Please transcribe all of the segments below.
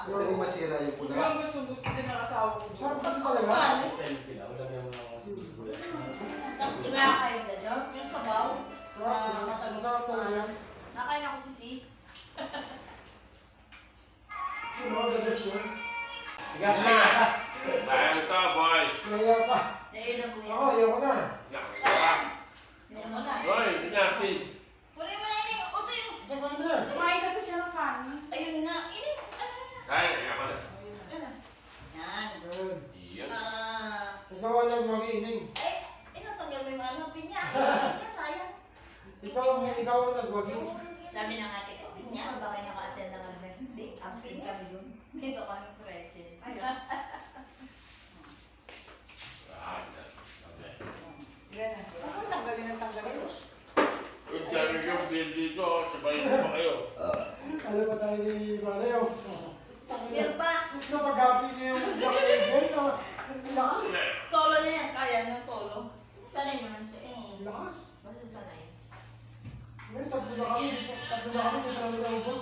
Hindi masira yung pula. Ang gusto din ng asawa ko. Sarap kasi talaga. Style pila. Wala niya mga sibuyas. Tapos kinakain ka dyan, yung sabaw. Masarap talaga. Nakain ako si Si. Bayan ka, boys! Kaya pa. Nailan mo yan. Ako, ayaw ko na. Nailan mo na. Boy, pinapis! Kunin mo na yun. Oto yung... Saan na? Kumain kasi siya ng kanin. Ayun na. Init. Kaya, kaya ko na. Yan. Good. Iyan. Ikaw ang nagwagining. Ay, inatanggal mo yung ano, pinya. Pinya, sayang. Ikaw ang nagwaging. Sabi ng ate ko, pinya, baka naka-attend ng ano. Hindi, absent kami dun. Dito kami present. Ganun. Ako tanggalin ang tanggalin. Yung dami yung bill dito, sabayin mo pa kayo. Alam ba tayo ni Malayo? Yan pa. Gusto pag-happy niya yung gabi. Lakas. Solo niya yan. Kaya niya solo. Sanay naman siya. Lakas. Basta sanay. Ngayon, tatlo na kami. Hindi kami naubos.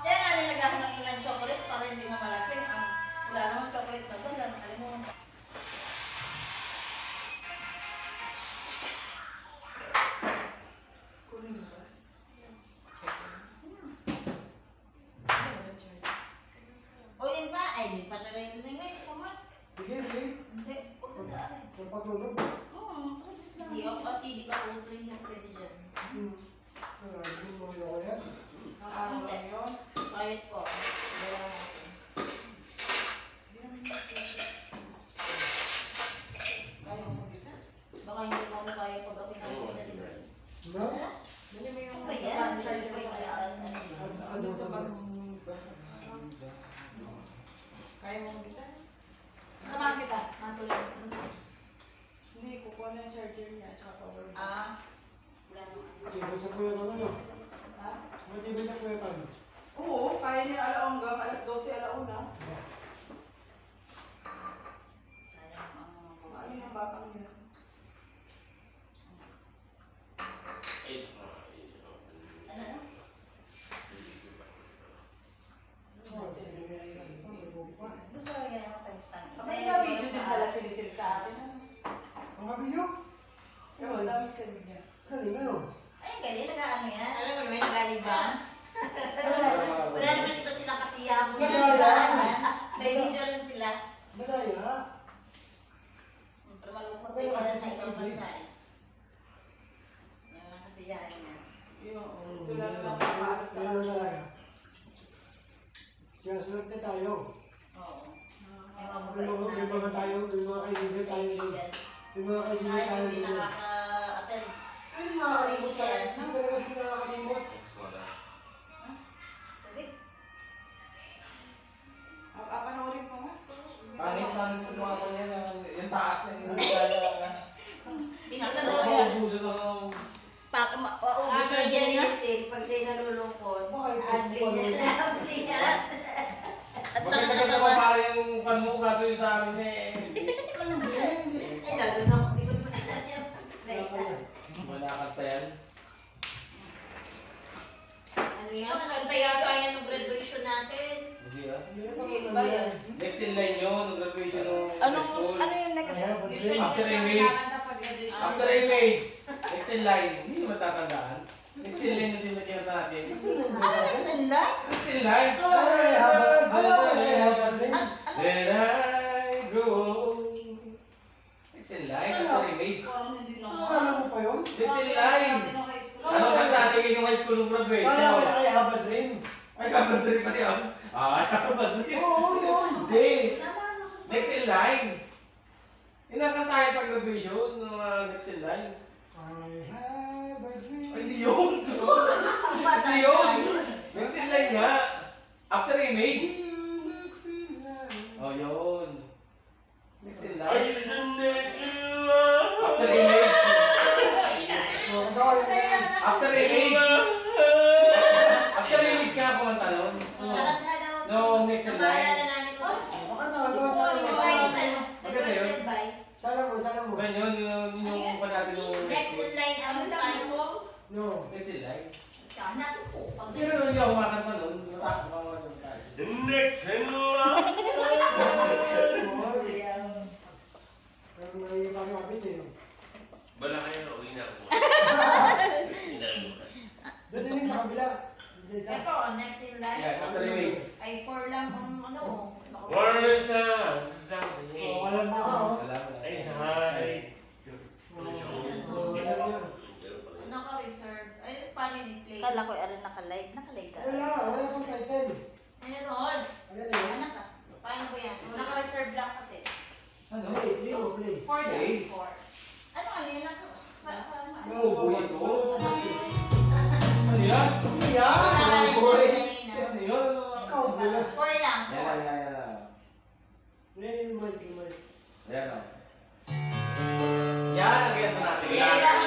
Kaya nga rin naghahanap na ng chocolate para hindi na malasing. Wala namang chocolate na doon. Alam mo. Kunin mo ba? O yun pa. Ay, di pa na rin rin ngayon. Sumat. Bigay. Hindi. Huwag sa daan. Sa patulog. Hindi ako kasi di ka uto yung pwede dyan. Hindi mo ako yan. Ang araw na yun. Kahit po. Wala natin. Kaya mo mag-isa? Baka hindi mo ako kaya pag ako nasa pinalisin. Na? Dali mo yung Ba sa yan? charger Ba mo. yan? Ano sa bag? Kaya mo mag-isa? Samahan kita. Matulog sa mga. Hindi, kukuha na yung charger niya at saka power bank. Wala naman. Matibay sa kuya ano? Ha? Matibay sa kuya tan. Oo, kaya niya hanggang alas 12 alauna. Sayang ang mga Kung ano yung batang yun. Ano na? Gusto ko yan ang tagistan. May video din pala silisil sa atin. Ang gabi nyo? Pero ang dami sila niya. Kanina yun. Ay, galing. Nag-ano yan? Alam mo naman, nalaliban. Wala naman dito sila kasi yabo. May video rin sila. Madaya. Pero malungkot din pala sa ibang bansa eh. Yan lang kasi yan niya. Yung tulad lang para sa Yan ang talaga. Kaya swerte tayo. Oo. Ay, May mga tayo, may mga kaibigan tayo doon. May mga kaibigan Tayo tayo hindi doon. nakaka-attend. Ay, hindi nakakalimot tayo. Hindi talaga sila nakakalimot. Sabi? Panoorin ko nga. Pangit po mga kanya na yung taas na hindi kaya. Pinagtanong yan. Maubusan ako. Uubos na Siya yan niya. pag siya'y nalulungkot, Bakit? adli niya. At Maganda ka naman para yung panmo kaso yung sa amin eh. Ay, lalo na ako, hindi ko naman alam yung Wala kanta yan. ano yan, kanta yata yan ng graduation natin. Hindi ah. Ba yan? Next in line yun, nung graduation ng high school. yung next? Usually, After kasi image. nakakanta pag graduation. After image, next in line, hindi mo matatandaan. Next in line yung kinanta natin. next in line? Next in line. Ay, habang rin. Then I grow old. Next in line, after image. Alam mo pa yun? Next in line. Ano kanta sa yung high school ng graduation? Ay, habang rin. Ay, kabantari pati ako. Ah, kabantari. Oo, yun. Hindi. Next in line. Inakantahin pag graduation ng next in line. I have a dream. Ay, hindi yun. Hindi yun. Next in line nga. After image. Next in line. Oh, yun. Next in line. After image. So, ang tawag yun. After image. After image ka kumanta nun. Nakanta na No, next in Nabaalala line. namin ito. Baka nakagawa sa Goodbye, akin. requested by. Sana mo. Ganyan, yun yung panatin ng Next in line, ang title. No. Next in line. Sana po. Pero hindi ako kumakanta nun. Matakot ako yung kaya. The next in line. Pero nangyayon eh. Bala kayo, uwi na ako. Inalunan. Doon din sa kabila. Sa isa. Ito, next in line. Yeah, after the race. Ay, 4 lang ang ano. Warner sa Oo, alam na ako. Ay, sa hari. Oo, alam na. Naka-reserve. Ay, paano i-play? Kala ko alam naka-live. Naka-live ka. Wala pang title. Meron. Ayan eh. Anak ka. Paano ko yan? Naka-reserve lang kasi. Play mo, play. 4 lang. Play. 4. Ano kanina? No, buhay to. Ano yan? Ano yan? Ano yun? Ikaw, buhay. 4 lang. Yan. Yan yung mic, yung mic. Ayan o. Yan ang ganito natin. Yan.